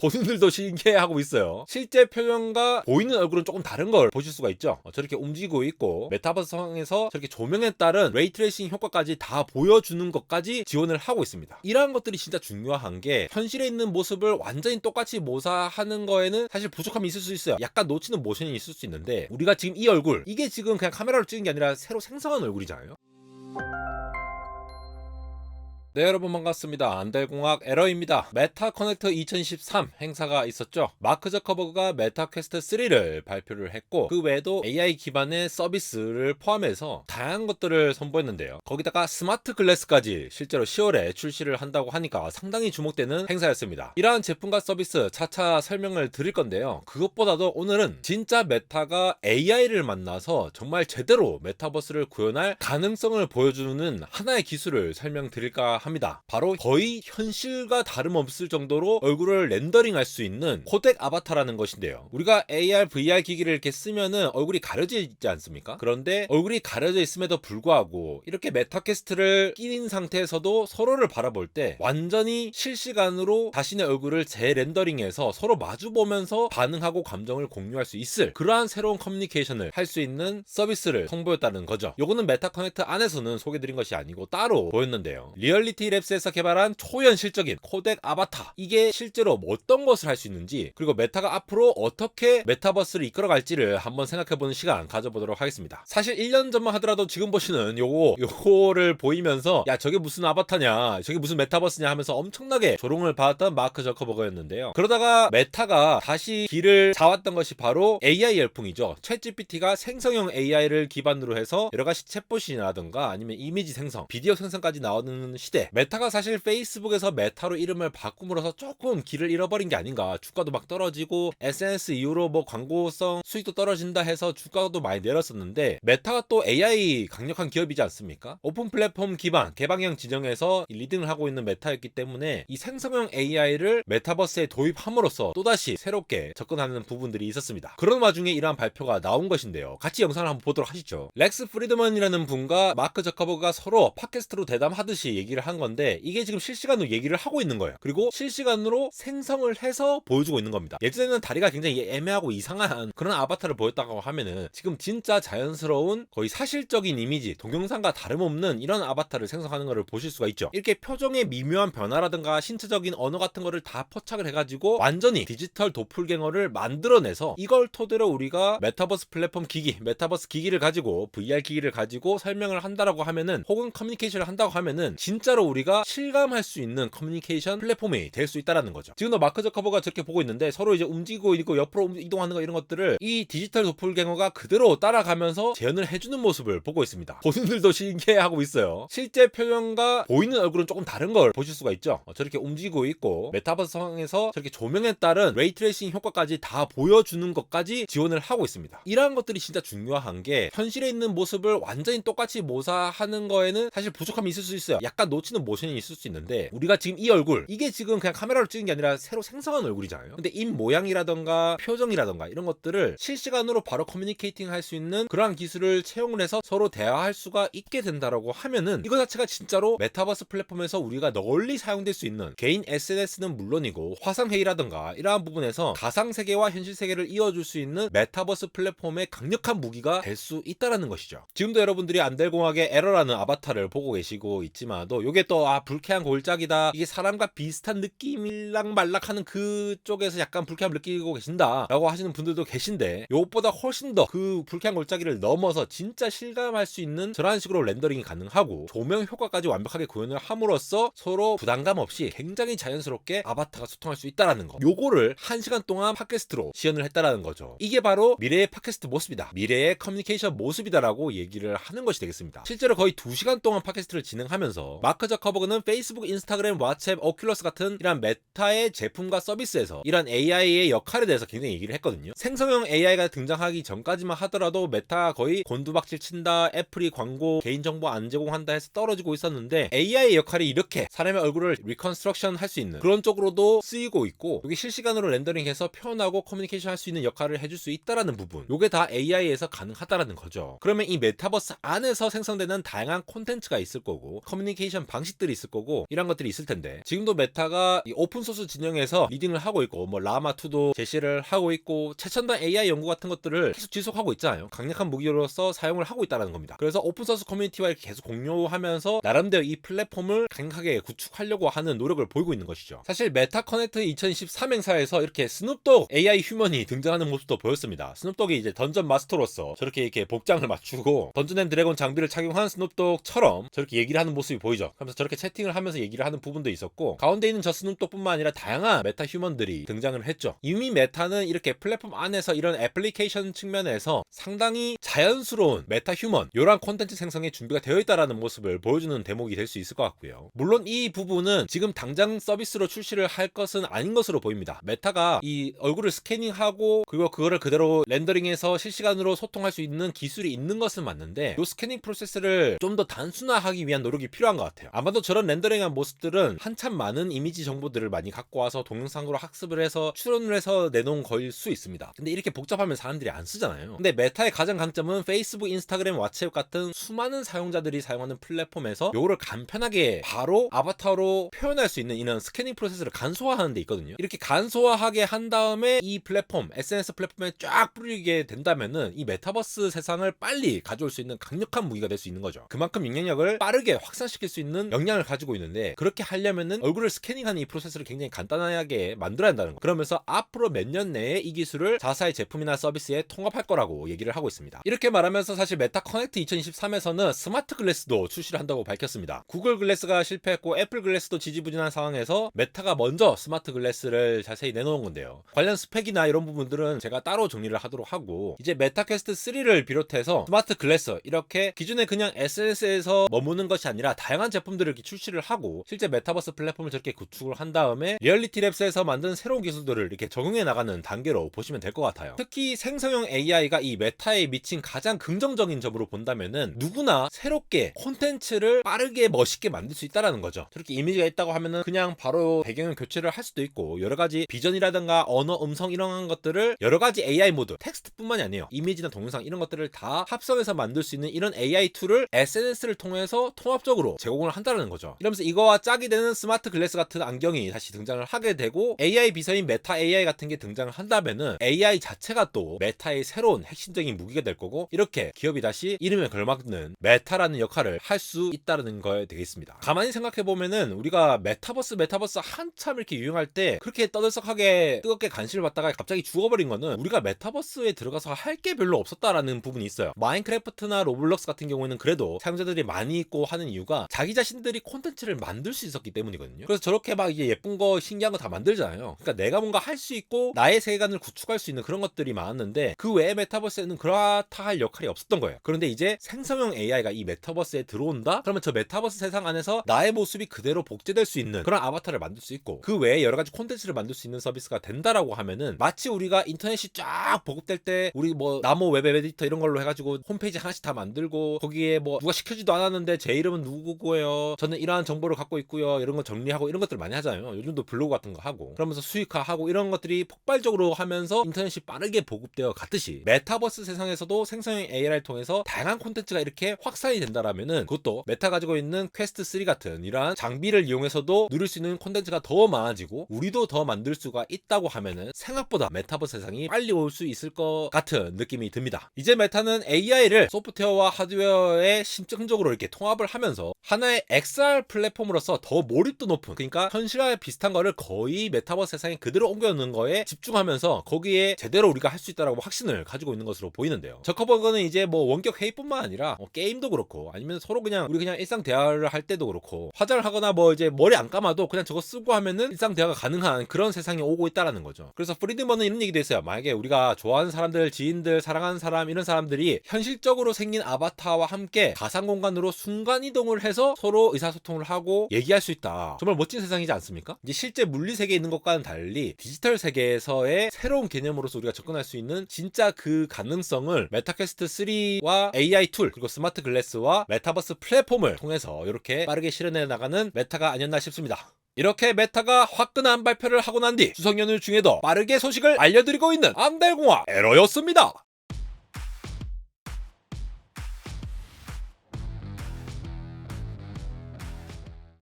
본인들도 신기해하고 있어요. 실제 표정과 보이는 얼굴은 조금 다른 걸 보실 수가 있죠. 저렇게 움직이고 있고 메타버스 상황에서 저렇게 조명에 따른 레이트레이싱 효과까지 다 보여주는 것까지 지원을 하고 있습니다. 이러한 것들이 진짜 중요한 게 현실에 있는 모습을 완전히 똑같이 모사하는 거에는 사실 부족함이 있을 수 있어요. 약간 놓치는 모션이 있을 수 있는데 우리가 지금 이 얼굴 이게 지금 그냥 카메라로 찍은 게 아니라 새로 생성한 얼굴이잖아요. 네, 여러분 반갑습니다. 안달공학 에러입니다. 메타 커넥터 2013 행사가 있었죠. 마크 저커버그가 메타 퀘스트 3를 발표를 했고 그 외에도 AI 기반의 서비스를 포함해서 다양한 것들을 선보였는데요. 거기다가 스마트 글래스까지 실제로 10월에 출시를 한다고 하니까 상당히 주목되는 행사였습니다. 이러한 제품과 서비스 차차 설명을 드릴 건데요. 그것보다도 오늘은 진짜 메타가 AI를 만나서 정말 제대로 메타버스를 구현할 가능성을 보여주는 하나의 기술을 설명드릴까 합니다. 바로 거의 현실과 다름없을 정도로 얼굴을 렌더링할 수 있는 코덱 아바타라는 것인데요. 우리가 AR, VR 기기를 이렇게 쓰면은 얼굴이 가려져 있지 않습니까? 그런데 얼굴이 가려져 있음에도 불구하고 이렇게 메타캐스트를 끼는 상태에서도 서로를 바라볼 때 완전히 실시간으로 자신의 얼굴을 재렌더링해서 서로 마주보면서 반응하고 감정을 공유할 수 있을 그러한 새로운 커뮤니케이션을 할 수 있는 서비스를 선보였다는 거죠. 요거는 메타 커넥트 안에서는 소개드린 것이 아니고 따로 보였는데요. 리얼리티 랩스에서 개발한 초현실적인 코덱 아바타, 이게 실제로 어떤 것을 할 수 있는지, 그리고 메타가 앞으로 어떻게 메타버스를 이끌어갈지를 한번 생각해보는 시간 가져보도록 하겠습니다. 사실 1년 전만 하더라도 지금 보시는 요거를 보이면서 야 저게 무슨 아바타냐, 저게 무슨 메타버스냐 하면서 엄청나게 조롱을 받았던 마크 저커버그였는데요. 그러다가 메타가 다시 길을 잡았던 것이 바로 AI 열풍이죠. 챗GPT가 생성형 AI를 기반으로 해서 여러가지 챗봇이라든가 아니면 이미지 생성, 비디오 생성까지 나오는 시대, 메타가 사실 페이스북에서 메타로 이름을 바꿈으로써 조금 길을 잃어버린 게 아닌가. 주가도 막 떨어지고 SNS 이후로 뭐 광고성 수익도 떨어진다 해서 주가도 많이 내렸었는데, 메타가 또 AI 강력한 기업이지 않습니까? 오픈 플랫폼 기반 개방형 진영에서 리딩을 하고 있는 메타였기 때문에 이 생성형 AI를 메타버스에 도입함으로써 또다시 새롭게 접근하는 부분들이 있었습니다. 그런 와중에 이러한 발표가 나온 것인데요. 같이 영상을 한번 보도록 하시죠. 렉스 프리드먼이라는 분과 마크 저커버그가 서로 팟캐스트로 대담하듯이 얘기를 한 건데, 이게 지금 실시간으로 얘기를 하고 있는 거예요. 그리고 실시간으로 생성을 해서 보여주고 있는 겁니다. 예전에는 다리가 굉장히 애매하고 이상한 그런 아바타를 보였다고 하면은 지금 진짜 자연스러운 거의 사실적인 이미지, 동영상과 다름없는 이런 아바타를 생성하는 것을 보실 수가 있죠. 이렇게 표정의 미묘한 변화라든가 신체적인 언어 같은 거를 다 포착을 해가지고 완전히 디지털 도플갱어를 만들어내서 이걸 토대로 우리가 메타버스 플랫폼 기기, 메타버스 기기를 가지고 VR 기기를 가지고 설명을 한다라고 하면은, 혹은 커뮤니케이션을 한다고 하면은 진짜로 우리가 실감할 수 있는 커뮤니케이션 플랫폼이 될 수 있다라는 거죠. 지금도 마크 저커버가 저렇게 보고 있는데 서로 이제 움직이고 있고 옆으로 이동하는 거, 이런 것들을 이 디지털 도플갱어가 그대로 따라가면서 재현을 해주는 모습을 보고 있습니다. 본인들도 신기해하고 있어요. 실제 표정과 보이는 얼굴은 조금 다른 걸 보실 수가 있죠. 저렇게 움직이고 있고 메타버스 상황에서 저렇게 조명에 따른 레이트레이싱 효과까지 다 보여주는 것까지 지원을 하고 있습니다. 이러한 것들이 진짜 중요한 게 현실에 있는 모습을 완전히 똑같이 모사하는 거에는 사실 부족함이 있을 수 있어요. 약간 놓치는 모션이 있을 수 있는데, 우리가 지금 이 얼굴 이게 지금 그냥 카메라로 찍은 게 아니라 새로 생성한 얼굴이잖아요. 근데 입 모양이라던가 표정이라던가 이런 것들을 실시간으로 바로 커뮤니케이팅 할 수 있는 그러한 기술을 채용을 해서 서로 대화할 수가 있게 된다라고 하면은, 이거 자체가 진짜로 메타버스 플랫폼에서 우리가 널리 사용될 수 있는, 개인 SNS는 물론이고 화상회의라던가 이러한 부분에서 가상세계와 현실세계를 이어줄 수 있는 메타버스 플랫폼의 강력한 무기가 될 수 있다라는 것이죠. 지금도 여러분들이 안델공학의 에러라는 아바타를 보고 계시고 있지만도 요게 또 불쾌한 골짜기다, 이게 사람과 비슷한 느낌일랑 말락하는 그쪽에서 약간 불쾌함을 느끼고 계신다 라고 하시는 분들도 계신데, 요것보다 훨씬 더 그 불쾌한 골짜기를 넘어서 진짜 실감할 수 있는 저런 식으로 렌더링이 가능하고 조명 효과까지 완벽하게 구현을 함으로써 서로 부담감 없이 굉장히 자연스럽게 아바타가 소통할 수 있다라는 거, 요거를 1시간 동안 팟캐스트로 시연을 했다라는 거죠. 이게 바로 미래의 팟캐스트 모습이다, 미래의 커뮤니케이션 모습이다라고 얘기를 하는 것이 되겠습니다. 실제로 거의 2시간 동안 팟캐스트를 진행하면서 마크 저커버그는 페이스북, 인스타그램, 왓츠앱, 오큘러스 같은 이런 메타의 제품과 서비스에서 이런 AI의 역할에 대해서 굉장히 얘기를 했거든요. 생성형 AI가 등장하기 전까지만 하더라도 메타가 거의 곤두박질 친다, 애플이 광고 개인정보 안 제공한다 해서 떨어지고 있었는데, AI의 역할이 이렇게 사람의 얼굴을 리컨스트럭션 할 수 있는 그런 쪽으로도 쓰이고 있고, 이게 실시간으로 렌더링해서 표현하고 커뮤니케이션 할 수 있는 역할을 해줄 수 있다라는 부분, 요게 다 AI에서 가능하다라는 거죠. 그러면 이 메타버스 안에서 생성되는 다양한 콘텐츠가 있을 거고, 커뮤니케이션 방식들이 있을 거고 이런 것들이 있을 텐데, 지금도 메타가 이 오픈소스 진영에서 리딩을 하고 있고 뭐 라마2도 제시를 하고 있고 최첨단 AI 연구 같은 것들을 계속 지속하고 있잖아요. 강력한 무기로서 사용을 하고 있다는 겁니다. 그래서 오픈소스 커뮤니티와 이렇게 계속 공유하면서 나름대로 이 플랫폼을 강력하게 구축하려고 하는 노력을 보이고 있는 것이죠. 사실 메타 커넥트 2013 행사에서 이렇게 스눕독 AI 휴먼이 등장하는 모습도 보였습니다. 스눕독이 이제 던전 마스터로서 저렇게 이렇게 복장을 맞추고 던전 앤 드래곤 장비를 착용한 스눕독처럼 저렇게 얘기를 하는 모습이 보이죠. 그러면서 저렇게 채팅을 하면서 얘기를 하는 부분도 있었고, 가운데 있는 저 스눕독뿐만 아니라 다양한 메타 휴먼들이 등장을 했죠. 이미 메타는 이렇게 플랫폼 안에서 이런 애플리케이션 측면에서 상당히 자연스러운 메타 휴먼 이러한 콘텐츠 생성에 준비가 되어 있다는 모습을 보여주는 대목이 될 수 있을 것 같고요. 물론 이 부분은 지금 당장 서비스로 출시를 할 것은 아닌 것으로 보입니다. 메타가 이 얼굴을 스캐닝하고 그리고 그거를 그대로 렌더링해서 실시간으로 소통할 수 있는 기술이 있는 것은 맞는데, 이 스캐닝 프로세스를 좀 더 단순화하기 위한 노력이 필요한 것 같아요. 아마도 저런 렌더링한 모습들은 한참 많은 이미지 정보들을 많이 갖고 와서 동영상으로 학습을 해서 추론을 해서 내놓은 거일 수 있습니다. 근데 이렇게 복잡하면 사람들이 안 쓰잖아요. 근데 메타의 가장 강점은 페이스북, 인스타그램, 왓츠앱 같은 수많은 사용자들이 사용하는 플랫폼에서 요거를 간편하게 바로 아바타로 표현할 수 있는 이런 스캐닝 프로세스를 간소화하는 데 있거든요. 이렇게 간소화하게 한 다음에 이 플랫폼, SNS 플랫폼에 쫙 뿌리게 된다면은 이 메타버스 세상을 빨리 가져올 수 있는 강력한 무기가 될 수 있는 거죠. 그만큼 영향력을 빠르게 확산시킬 수 있는 역량을 가지고 있는데, 그렇게 하려면은 얼굴을 스캐닝하는 이 프로세스를 굉장히 간단하게 만들어야 한다는 거. 그러면서 앞으로 몇 년 내에 이 기술을 자사의 제품이나 서비스에 통합할 거라고 얘기를 하고 있습니다. 이렇게 말하면서 사실 메타 커넥트 2023에서는 스마트 글래스도 출시를 한다고 밝혔습니다. 구글 글래스가 실패했고 애플 글래스도 지지부진한 상황에서 메타가 먼저 스마트 글래스를 자세히 내놓은 건데요. 관련 스펙이나 이런 부분들은 제가 따로 정리를 하도록 하고, 이제 메타 퀘스트 3를 비롯해서 스마트 글래스 이렇게 기존에 그냥 SNS에서 머무는 것이 아니라 다양한 제품들을 이렇게 출시를 하고 실제 메타버스 플랫폼을 저렇게 구축을 한 다음에 리얼리티 랩스에서 만든 새로운 기술들을 이렇게 적용해 나가는 단계로 보시면 될 것 같아요. 특히 생성형 AI가 이 메타에 미친 가장 긍정적인 점으로 본다면은 누구나 새롭게 콘텐츠를 빠르게 멋있게 만들 수 있다라는 거죠. 저렇게 이미지가 있다고 하면은 그냥 바로 배경을 교체를 할 수도 있고, 여러 가지 비전이라든가 언어, 음성 이런 것들을 여러 가지 AI 모드, 텍스트뿐만이 아니에요. 이미지나 동영상 이런 것들을 다 합성해서 만들 수 있는 이런 AI 툴을 SNS를 통해서 통합적으로 제공을 한다는 거죠. 이러면서 이거와 짝이 되는 스마트 글래스 같은 안경이 다시 등장을 하게 되고, AI 비서인 메타 AI 같은 게 등장을 한다면은 AI 자체가 또 메타의 새로운 핵심적인 무기가 될 거고, 이렇게 기업이 다시 이름에 걸맞는 메타라는 역할을 할 수 있다는 거에 되겠습니다. 가만히 생각해 보면은 우리가 메타버스 한참 이렇게 유행할 때 그렇게 떠들썩하게 뜨겁게 관심을 받다가 갑자기 죽어버린 거는 우리가 메타버스에 들어가서 할 게 별로 없었다라는 부분이 있어요. 마인크래프트나 로블록스 같은 경우에는 그래도 사용자들이 많이 있고 하는 이유가 자기 자신들이 콘텐츠를 만들 수 있었기 때문이거든요. 그래서 저렇게 막 이제 예쁜 거 신기한 거 다 만들잖아요. 그러니까 내가 뭔가 할 수 있고 나의 세계관을 구축할 수 있는 그런 것들이 많았는데, 그 외에 메타버스에는 그렇다 할 역할이 없었던 거예요. 그런데 이제 생성형 AI가 이 메타버스에 들어온다? 그러면 저 메타버스 세상 안에서 나의 모습이 그대로 복제될 수 있는 그런 아바타를 만들 수 있고, 그 외에 여러 가지 콘텐츠를 만들 수 있는 서비스가 된다라고 하면은, 마치 우리가 인터넷이 쫙 보급될 때 우리 뭐 나모 웹 에디터 이런 걸로 해가지고 홈페이지 하나씩 다 만들고 거기에 뭐 누가 시켜지도 않았는데 제 이름은 누구고요, 저는 이러한 정보를 갖고 있고요, 이런 거 정리하고 이런 것들 많이 하잖아요. 요즘도 블로그 같은 거 하고 그러면서 수익화하고 이런 것들이 폭발적으로 하면서 인터넷이 빠르게 보급되어 갔듯이, 메타버스 세상에서도 생성형 AI를 통해서 다양한 콘텐츠가 이렇게 확산이 된다라면은, 그것도 메타 가지고 있는 퀘스트 3 같은 이러한 장비를 이용해서도 누릴 수 있는 콘텐츠가 더 많아지고 우리도 더 만들 수가 있다고 하면은 생각보다 메타버스 세상이 빨리 올 수 있을 것 같은 느낌이 듭니다. 이제 메타는 AI를 소프트웨어와 하드웨어에 심층적으로 이렇게 통합을 하면서 하나의 XR 플랫폼으로서 더 몰입도 높은, 그러니까 현실과 비슷한 거를 거의 메타버스 세상에 그대로 옮겨놓는 거에 집중하면서 거기에 제대로 우리가 할 수 있다라고 확신을 가지고 있는 것으로 보이는데요. 저커버그는 이제 뭐 원격 회의뿐만 아니라 게임도 그렇고, 아니면 서로 그냥 우리 그냥 일상 대화를 할 때도 그렇고, 화장을 하거나 뭐 이제 머리 안 감아도 그냥 저거 쓰고 하면은 일상 대화가 가능한 그런 세상이 오고 있다라는 거죠. 그래서 프리드먼은 이런 얘기도 했어요. 만약에 우리가 좋아하는 사람들, 지인들, 사랑하는 사람, 이런 사람들이 현실적으로 생긴 아바타와 함께 가상 공간으로 순간 이동을 해서 서로 의사소통을 하고 얘기할 수 있다. 정말 멋진 세상이지 않습니까? 이제 실제 물리 세계에 있는 것과는 달리 디지털 세계에서의 새로운 개념으로서 우리가 접근할 수 있는 진짜 그 가능성을 메타퀘스트 3와 AI 툴, 그리고 스마트 글래스와 메타버스 플랫폼을 통해서 이렇게 빠르게 실현해 나가는 메타가 아니었나 싶습니다. 이렇게 메타가 화끈한 발표를 하고 난 뒤 추석 연휴 중에도 빠르게 소식을 알려드리고 있는 안달공학 에러였습니다.